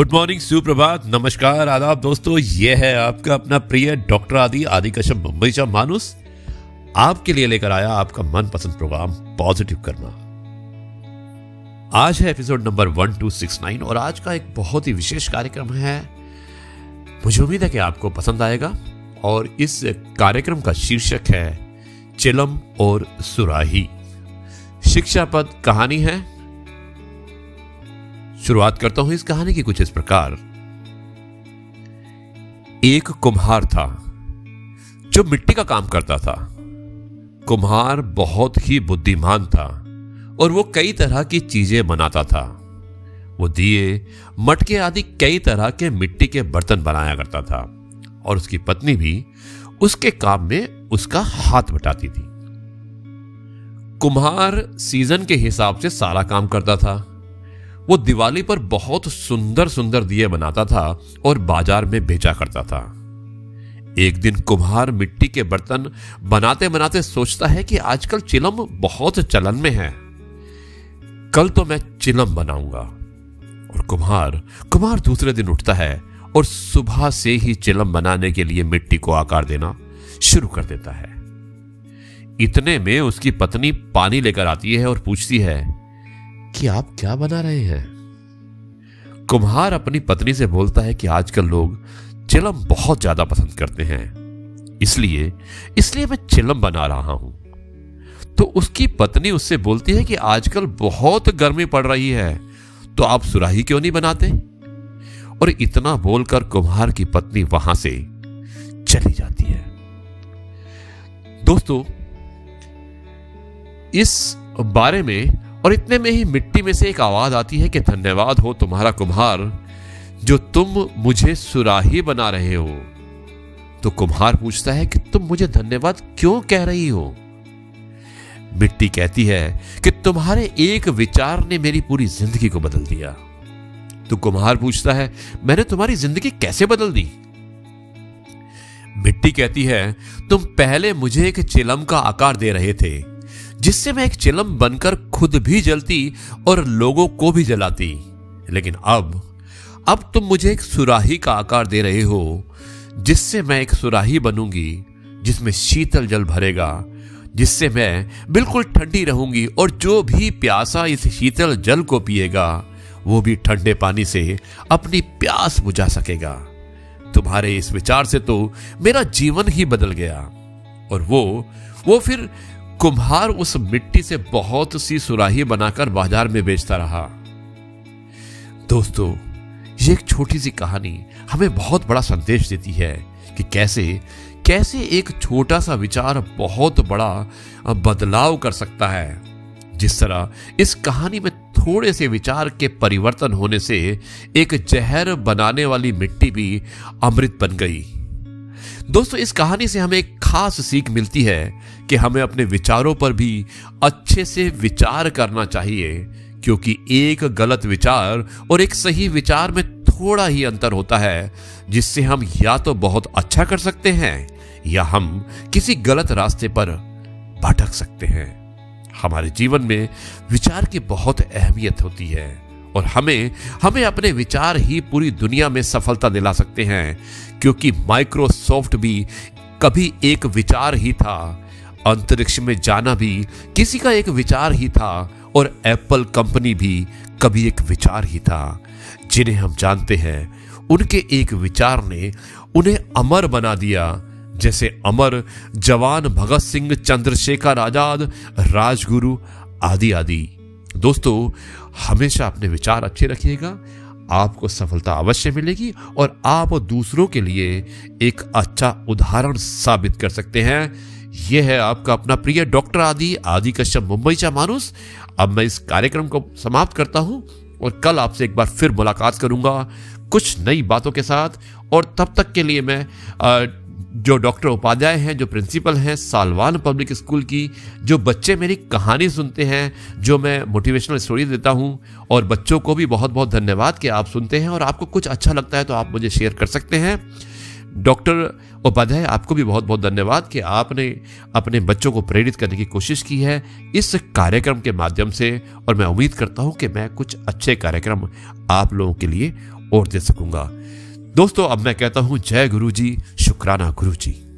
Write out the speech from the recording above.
Good morning, सुप्रभात, नमस्कार, आदाब दोस्तों। यह है आपका अपना प्रिय डॉक्टर आदि कश्यप मुंबईचा माणूस आपके लिए लेकर आया आपका मनपसंद प्रोग्राम पॉजिटिव कर्मा। आज है एपिसोड नंबर 1269 और आज का एक बहुत ही विशेष कार्यक्रम है। मुझे उम्मीद है कि आपको पसंद आएगा और इस कार्यक्रम का शीर्षक है चिलम और सुराही। शिक्षापद कहानी है। शुरुआत करता हूं इस कहानी की कुछ इस प्रकार। एक कुम्हार था जो मिट्टी का काम करता था। कुम्हार बहुत ही बुद्धिमान था और वो कई तरह की चीजें बनाता था। वो दिए, मटके आदि कई तरह के मिट्टी के बर्तन बनाया करता था और उसकी पत्नी भी उसके काम में उसका हाथ बटाती थी। कुम्हार सीजन के हिसाब से सारा काम करता था। वो दिवाली पर बहुत सुंदर सुंदर दिए बनाता था और बाजार में बेचा करता था। एक दिन कुम्हार मिट्टी के बर्तन बनाते बनाते सोचता है कि आजकल चिलम बहुत चलन में है, कल तो मैं चिलम बनाऊंगा। और कुम्हार दूसरे दिन उठता है और सुबह से ही चिलम बनाने के लिए मिट्टी को आकार देना शुरू कर देता है। इतने में उसकी पत्नी पानी लेकर आती है और पूछती है कि आप क्या बना रहे हैं। कुम्हार अपनी पत्नी से बोलता है कि आजकल लोग चिलम बहुत ज्यादा पसंद करते हैं, इसलिए मैं चिलम बना रहा हूं। तो उसकी पत्नी उससे बोलती है कि आजकल बहुत गर्मी पड़ रही है, तो आप सुराही क्यों नहीं बनाते। और इतना बोलकर कुम्हार की पत्नी वहां से चली जाती है। दोस्तों, इस बारे में और इतने में ही मिट्टी में से एक आवाज आती है कि धन्यवाद हो तुम्हारा कुम्हार, जो तुम मुझे सुराही बना रहे हो। तो कुम्हार पूछता है कि तुम मुझे धन्यवाद क्यों कह रही हो। मिट्टी कहती है कि तुम्हारे एक विचार ने मेरी पूरी जिंदगी को बदल दिया। तो कुम्हार पूछता है, मैंने तुम्हारी जिंदगी कैसे बदल दी। मिट्टी कहती है, तुम पहले मुझे एक चिलम का आकार दे रहे थे, जिससे मैं एक चिलम बनकर खुद भी जलती और लोगों को भी जलाती। लेकिन अब तुम मुझे एक सुराही का आकार दे रहे हो, जिससे मैं एक सुराही बनूंगी जिसमें शीतल जल भरेगा, जिससे मैं बिल्कुल ठंडी रहूंगी और जो भी प्यासा इस शीतल जल को पिएगा वो भी ठंडे पानी से अपनी प्यास बुझा सकेगा। तुम्हारे इस विचार से तो मेरा जीवन ही बदल गया। और वो फिर कुम्हार उस मिट्टी से बहुत सी सुराही बनाकर बाजार में बेचता रहा। दोस्तों, ये एक छोटी सी कहानी हमें बहुत बड़ा संदेश देती है कि कैसे एक छोटा सा विचार बहुत बड़ा बदलाव कर सकता है। जिस तरह इस कहानी में थोड़े से विचार के परिवर्तन होने से एक जहर बनाने वाली मिट्टी भी अमृत बन गई। दोस्तों, इस कहानी से हमें एक खास सीख मिलती है कि हमें अपने विचारों पर भी अच्छे से विचार करना चाहिए, क्योंकि एक गलत विचार और एक सही विचार में थोड़ा ही अंतर होता है, जिससे हम या तो बहुत अच्छा कर सकते हैं या हम किसी गलत रास्ते पर भटक सकते हैं। हमारे जीवन में विचार की बहुत अहमियत होती है और हमें अपने विचार ही पूरी दुनिया में सफलता दिला सकते हैं, क्योंकि माइक्रोसॉफ्ट भी कभी एक विचार ही था, अंतरिक्ष में जाना भी किसी का एक विचार ही था और एप्पल कंपनी भी कभी एक विचार ही था। जिन्हें हम जानते हैं उनके एक विचार ने उन्हें अमर बना दिया, जैसे अमर जवान भगत सिंह, चंद्रशेखर आजाद, राजगुरु आदि। दोस्तों, हमेशा अपने विचार अच्छे रखिएगा, आपको सफलता अवश्य मिलेगी और आप दूसरों के लिए एक अच्छा उदाहरण साबित कर सकते हैं। यह है आपका अपना प्रिय डॉक्टर आदि कश्यप मुंबईचा माणूस। अब मैं इस कार्यक्रम को समाप्त करता हूं और कल आपसे एक बार फिर मुलाकात करूंगा कुछ नई बातों के साथ। और तब तक के लिए मैं जो डॉक्टर उपाध्याय हैं, जो प्रिंसिपल हैं सालवान पब्लिक स्कूल की, जो बच्चे मेरी कहानी सुनते हैं, जो मैं मोटिवेशनल स्टोरी देता हूं, और बच्चों को भी बहुत बहुत धन्यवाद कि आप सुनते हैं और आपको कुछ अच्छा लगता है तो आप मुझे शेयर कर सकते हैं। डॉक्टर उपाध्याय, आपको भी बहुत बहुत धन्यवाद कि आपने अपने बच्चों को प्रेरित करने की कोशिश की है इस कार्यक्रम के माध्यम से, और मैं उम्मीद करता हूं कि मैं कुछ अच्छे कार्यक्रम आप लोगों के लिए और दे सकूंगा। दोस्तों अब मैं कहता हूं जय गुरु जी, शुक्राना गुरु जी।